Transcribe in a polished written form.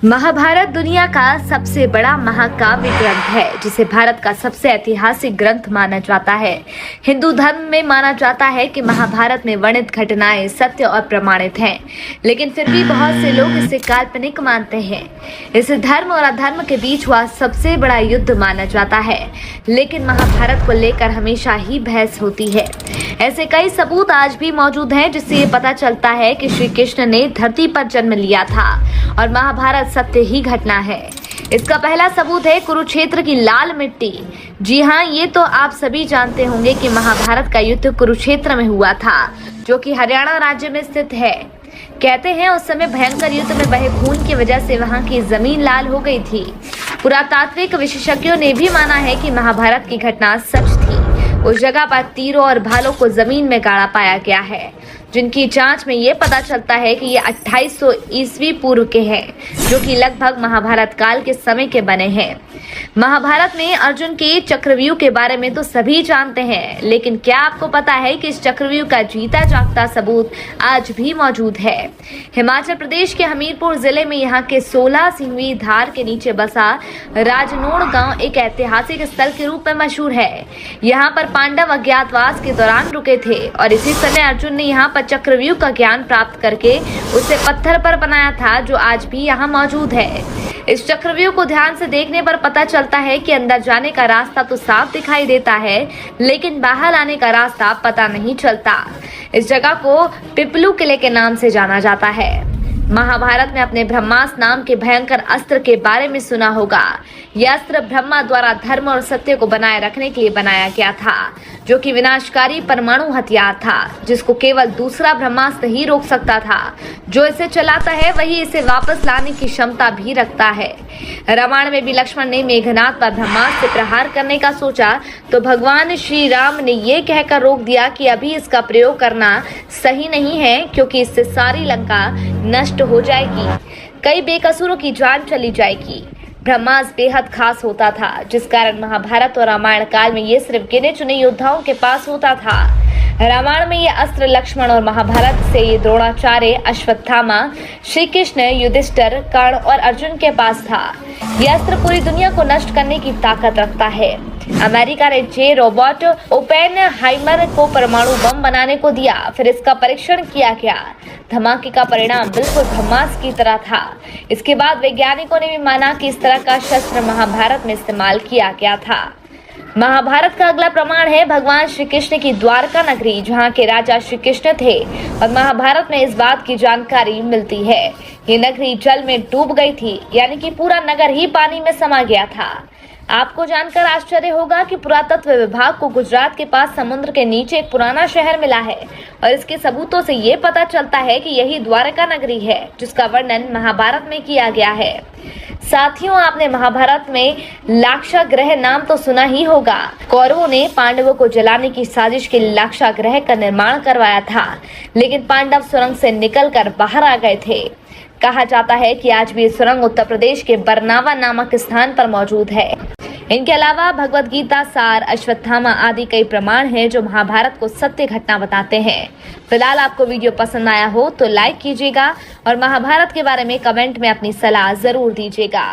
महाभारत दुनिया का सबसे बड़ा महाकाव्य ग्रंथ है, जिसे भारत का सबसे ऐतिहासिक ग्रंथ माना जाता है। हिंदू धर्म में माना जाता है कि महाभारत में वर्णित घटनाएं सत्य और प्रमाणित हैं, लेकिन फिर भी बहुत से लोग इसे काल्पनिक मानते हैं। इसे धर्म और अधर्म के बीच हुआ सबसे बड़ा युद्ध माना जाता है, लेकिन महाभारत को लेकर हमेशा ही बहस होती है। ऐसे कई सबूत आज भी मौजूद हैं, जिससे ये पता चलता है कि श्री कृष्ण ने धरती पर जन्म लिया था और महाभारत सत्य ही घटना है। इसका पहला सबूत है कुरुक्षेत्र की लाल मिट्टी। जी हाँ, ये तो आप सभी जानते होंगे कि महाभारत का युद्ध कुरुक्षेत्र में हुआ था, जो कि हरियाणा राज्य में स्थित है। कहते हैं उस समय भयंकर युद्ध में बहे खून की वजह से वहां की जमीन लाल हो गई थी। पुरातात्विक विशेषज्ञों ने भी माना है कि महाभारत की घटना सच थी। उस जगह पर तीरों और भालों को जमीन में गाड़ा पाया गया है, जिनकी जांच में ये पता चलता है कि ये 2800 ईस्वी पूर्व के हैं, जो कि लगभग महाभारत काल के समय के बने हैं। महाभारत में अर्जुन के चक्रव्यूह के बारे में तो सभी जानते हैं, लेकिन क्या आपको पता है कि इस चक्रव्यूह का जीता जागता सबूत आज भी मौजूद है। हिमाचल प्रदेश के हमीरपुर जिले में यहाँ के 16 सिंहवी धार के नीचे बसा राजनोड़ गांव एक ऐतिहासिक स्थल के रूप में मशहूर है। यहाँ पर पांडव अज्ञातवास के दौरान रुके थे और इसी समय अर्जुन ने यहाँ पर चक्रव्यूह का ज्ञान प्राप्त करके उसे पत्थर पर बनाया था, जो आज भी यहाँ मौजूद है। इस चक्रव्यूह को ध्यान से देखने पर पता चलता है कि अंदर जाने का रास्ता तो साफ दिखाई देता है, लेकिन बाहर आने का रास्ता पता नहीं चलता। इस जगह को पिपलू किले के नाम से जाना जाता है। महाभारत में अपने ब्रह्मास्त्र नाम के भयंकर अस्त्र के बारे में सुना होगा। यह अस्त्र ब्रह्मा द्वारा धर्म और सत्य को बनाए रखने के लिए बनाया गया था, जो कि विनाशकारी परमाणु हथियार था, जिसको केवल दूसरा ब्रह्मास्त्र ही रोक सकता था। जो इसे चलाता है वही इसे वापस लाने की क्षमता भी रखता है। रामायण में भी लक्ष्मण ने मेघनाद पर ब्रह्मास्त्र से प्रहार करने का सोचा, तो भगवान श्री राम ने ये कहकर रोक दिया कि अभी इसका प्रयोग करना सही नहीं है, क्योंकि इससे सारी लंका नष्ट हो जाएगी, कई बेकसूरों की जान चली जाएगी। ब्रह्मास्त्र बेहद खास होता था, जिस कारण महाभारत और रामायण काल में ये सिर्फ गिने चुने योद्धाओं के पास होता था। रामायण में ये अस्त्र लक्ष्मण और महाभारत से ये द्रोणाचार्य, अश्वत्थामा, श्री कृष्ण, युधिष्ठिर, कर्ण और अर्जुन के पास था। यह अस्त्र पूरी दुनिया को नष्ट करने की ताकत रखता है। अमेरिका ने जे रॉबर्ट ओपेनहाइमर को परमाणु बम बनाने को दिया, फिर इसका परीक्षण किया गया। धमाके का परिणाम बिल्कुल ब्रह्मास्त्र की तरह था। इसके बाद वैज्ञानिकों ने भी माना कि इस तरह का शस्त्र महाभारत में इस्तेमाल किया गया था। महाभारत का अगला प्रमाण है भगवान श्री कृष्ण की द्वारका नगरी, जहाँ के राजा श्री कृष्ण थे, और महाभारत में इस बात की जानकारी मिलती है। ये नगरी जल में डूब गई थी, यानी कि पूरा नगर ही पानी में समा गया था। आपको जानकर आश्चर्य होगा कि पुरातत्व विभाग को गुजरात के पास समुद्र के नीचे एक पुराना शहर मिला है, और इसके सबूतों से ये पता चलता है कि यही द्वारका नगरी है, जिसका वर्णन महाभारत में किया गया है। साथियों, आपने महाभारत में लाक्षागृह नाम तो सुना ही होगा। कौरवों ने पांडवों को जलाने की साजिश के लिए लाक्षागृह का निर्माण करवाया था, लेकिन पांडव सुरंग से निकलकर बाहर आ गए थे। कहा जाता है कि आज भी ये सुरंग उत्तर प्रदेश के बरनावा नामक स्थान पर मौजूद है। इनके अलावा भगवत गीता, सार, अश्वत्थामा आदि कई प्रमाण हैं जो महाभारत को सत्य घटना बताते हैं। फिलहाल आपको वीडियो पसंद आया हो तो लाइक कीजिएगा और महाभारत के बारे में कमेंट में अपनी सलाह जरूर दीजिएगा।